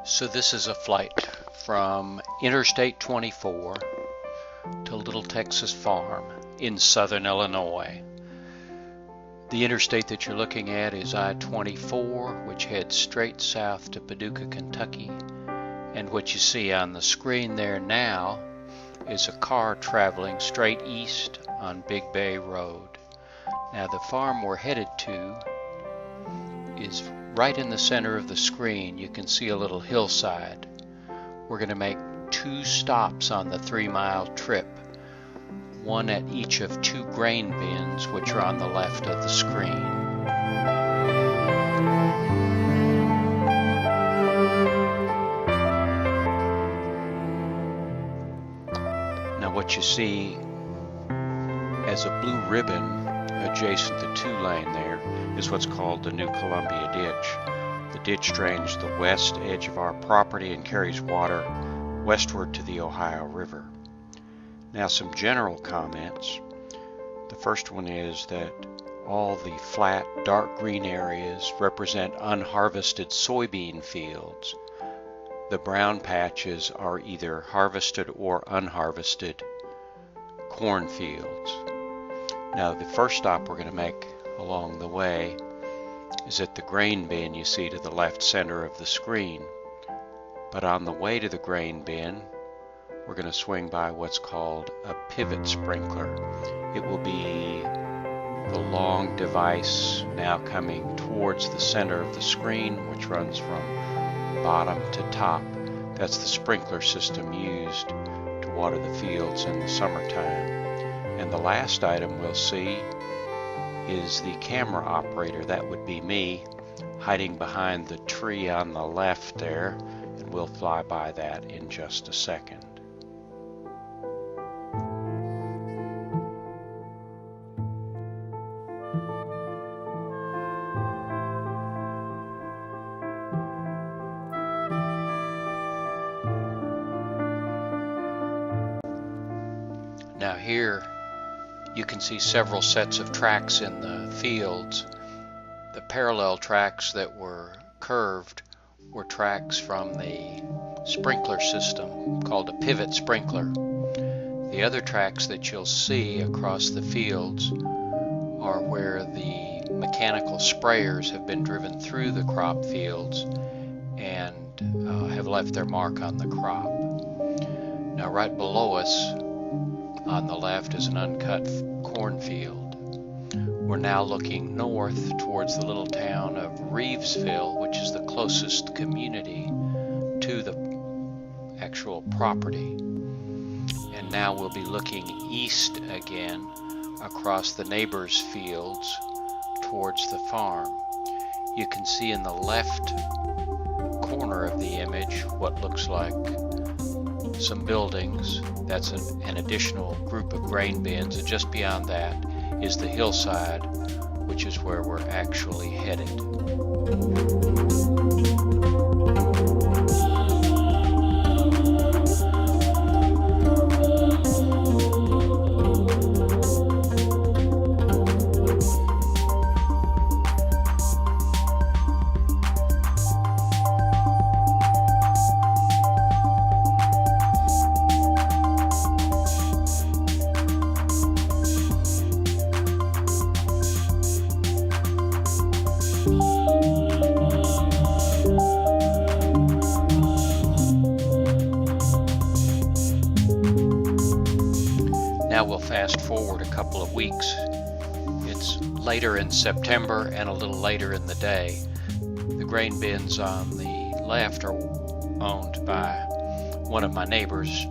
So this is a flight from Interstate 24 to Little Texas Farm in Southern Illinois. The interstate that you're looking at is I-24, which heads straight south to Paducah, Kentucky. And what you see on the screen there now is a car traveling straight east on Big Bay Road. Now the farm we're headed to is right in the center of the screen. You can see a little hillside. We're going to make 2 stops on the 3-mile trip, one at each of 2 grain bins, which are on the left of the screen. Now what you see as a blue ribbon adjacent to 2-lane there is what's called the New Columbia Ditch. The ditch drains the west edge of our property and carries water westward to the Ohio River. Now some general comments. The first one is that all the flat dark green areas represent unharvested soybean fields. The brown patches are either harvested or unharvested corn fields. Now the first stop we're going to make along the way is at the grain bin you see to the left center of the screen. But on the way to the grain bin, we're going to swing by what's called a pivot sprinkler. It will be the long device now coming towards the center of the screen, which runs from bottom to top. That's the sprinkler system used to water the fields in the summertime. And the last item we'll see is the camera operator. That would be me, hiding behind the tree on the left there, and we'll fly by that in just a second. Now here you can see several sets of tracks in the fields. The parallel tracks that were curved were tracks from the sprinkler system called a pivot sprinkler. The other tracks that you'll see across the fields are where the mechanical sprayers have been driven through the crop fields and have left their mark on the crop. Now right below us on the left is an uncut cornfield. We're now looking north towards the little town of Reevesville, which is the closest community to the actual property. And now we'll be looking east again across the neighbors' fields towards the farm. You can see in the left corner of the image what looks like some buildings. That's an additional group of grain bins, and just beyond that is the hillside, which is where we're actually headed. Now we'll fast forward a couple of weeks. It's later in September and a little later in the day. The grain bins on the left are owned by one of my neighbors,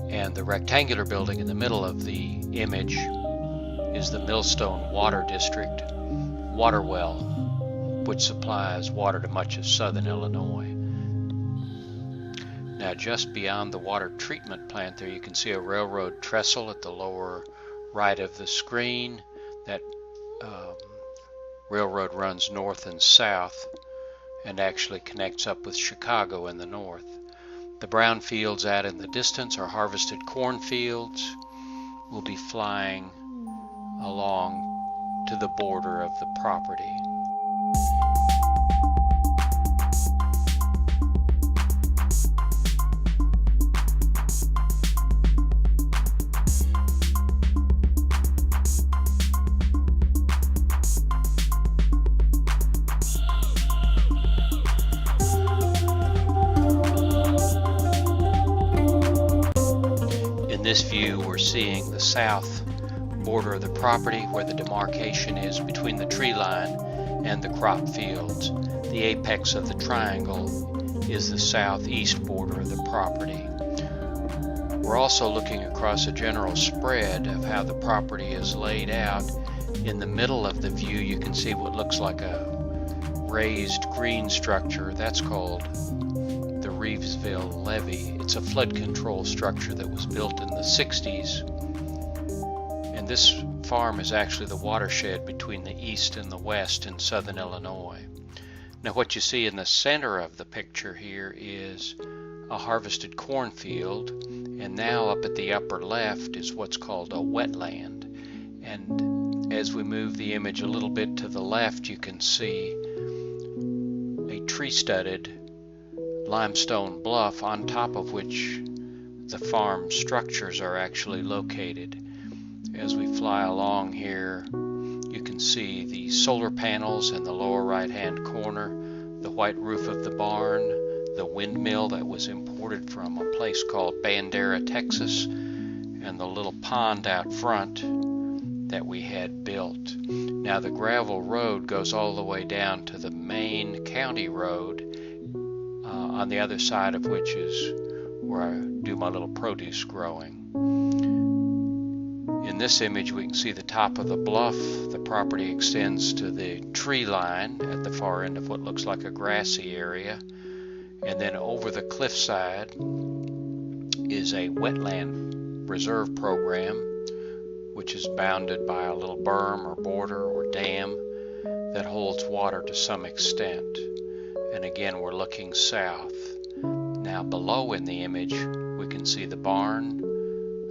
and the rectangular building in the middle of the image is the Millstone Water District water well, which supplies water to much of southern Illinois. Now just beyond the water treatment plant there you can see a railroad trestle at the lower right of the screen. That railroad runs north and south and actually connects up with Chicago in the north. The brown fields out in the distance are harvested cornfields. We'll be flying along to the border of the property. this view, we're seeing the south border of the property where the demarcation is between the tree line and the crop fields. The apex of the triangle is the southeast border of the property. We're also looking across a general spread of how the property is laid out. In the middle of the view, you can see what looks like a raised green structure. That's called the Reevesville Levee. It's a flood control structure that was built in the 60s. And this farm is actually the watershed between the east and the west in Southern Illinois. Now what you see in the center of the picture here is a harvested cornfield, and now up at the upper left is what's called a wetland. And as we move the image a little bit to the left, you can see a tree-studded limestone bluff on top of which the farm structures are actually located. As we fly along here, you can see the solar panels in the lower right-hand corner, the white roof of the barn, the windmill that was imported from a place called Bandera, Texas, and the little pond out front that we had built. Now the gravel road goes all the way down to the main county road, on the other side of which is where I do my little produce growing. In this image we can see the top of the bluff. The property extends to the tree line at the far end of what looks like a grassy area. And then over the cliffside is a wetland reserve program, which is bounded by a little berm or border or dam that holds water to some extent. And again, we're looking south. Now below in the image, we can see the barn,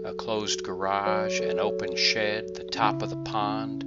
a closed garage, an open shed, the top of the pond,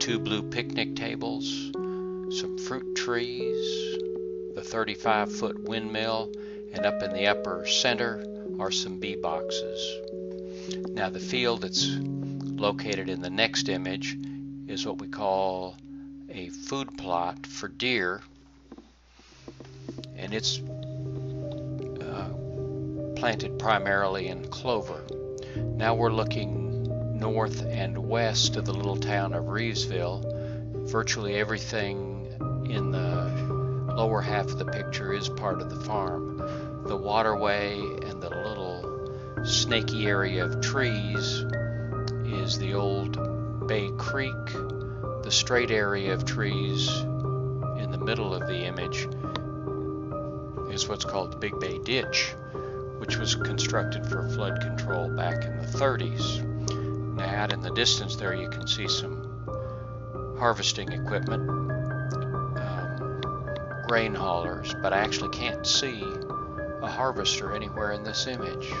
2 blue picnic tables, some fruit trees, the 35-foot windmill, and up in the upper center are some bee boxes. Now the field that's located in the next image is what we call a food plot for deer, and it's planted primarily in clover. Now we're looking north and west of the little town of Reevesville. Virtually everything in the lower half of the picture is part of the farm. The waterway and the little snaky area of trees is the old Bay Creek. The straight area of trees in the middle of the image is what's called the Big Bay Ditch, which was constructed for flood control back in the 30s. Now out in the distance there you can see some harvesting equipment, grain haulers, but I actually can't see a harvester anywhere in this image.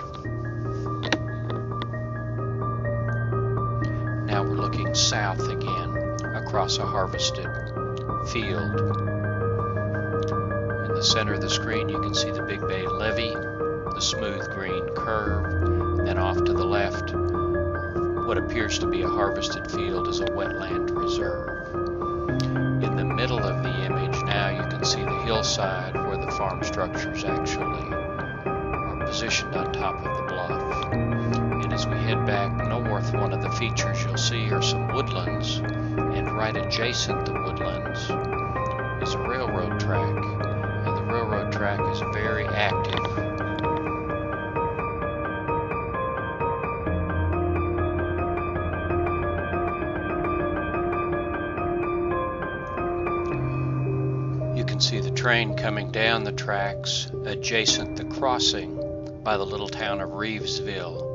Now we're looking south again across a harvested field. In the center of the screen you can see the Big Bay Levee, the smooth green curve, and then off to the left what appears to be a harvested field is a wetland reserve. In the middle of the image now you can see the hillside where the farm structures actually are positioned on top of the bluff. And as we head back north, one of the features you'll see are some woodlands, and right adjacent to woodlands is a railroad track, and the railroad track is very active. You can see the train coming down the tracks adjacent the crossing by the little town of Reevesville.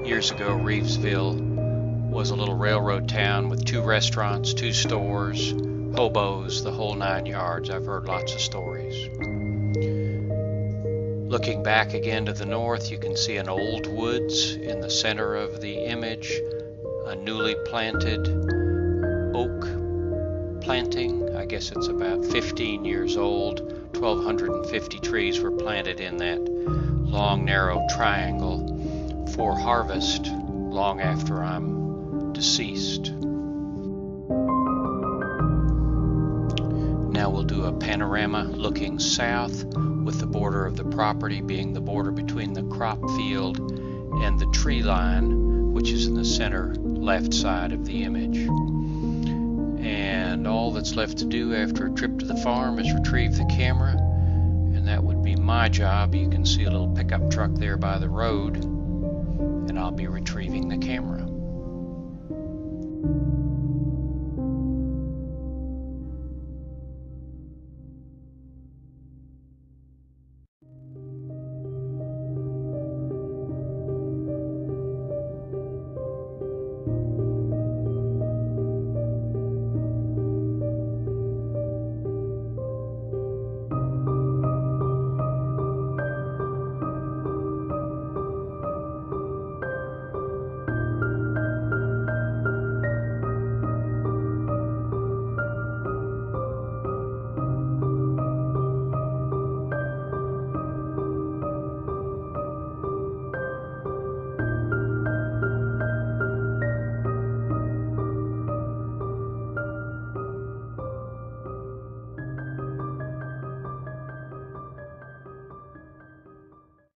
Years ago, Reevesville was a little railroad town with 2 restaurants, 2 stores, hobos, the whole 9 yards. I've heard lots of stories. Looking back again to the north, you can see an old woods in the center of the image, a newly planted oak planting. I guess it's about 15 years old. 1,250 trees were planted in that long, narrow triangle for harvest long after I'm deceased. Now we'll do a panorama looking south, with the border of the property being the border between the crop field and the tree line, which is in the center left side of the image. And all that's left to do after a trip to the farm is retrieve the camera, and that would be my job. You can see a little pickup truck there by the road, and I'll be retrieving the camera.